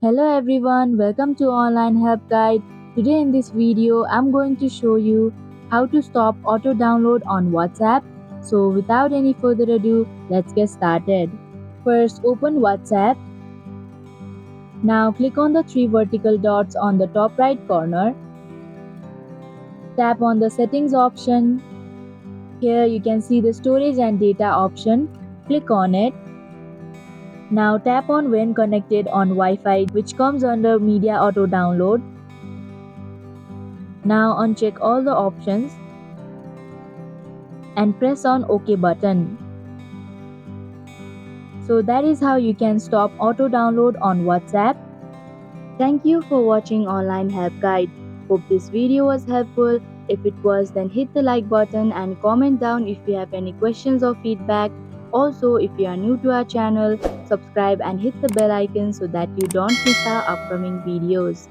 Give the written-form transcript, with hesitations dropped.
Hello everyone, welcome to Online Help Guide. Today in this video, I'm going to show you how to stop auto download on WhatsApp. So without any further ado, let's get started. First, open WhatsApp. Now click on the three vertical dots on the top right corner. Tap on the settings option. Here you can see the storage and data option. Click on it. Now tap on when connected on Wi-Fi, which comes under media auto download. Now uncheck all the options and press on OK button. So that is how you can stop auto download on WhatsApp. Thank you for watching Online Help Guide. Hope this video was helpful. If it was, then hit the like button and comment down if you have any questions or feedback. Also, if you are new to our channel, subscribe and hit the bell icon so that you don't miss our upcoming videos.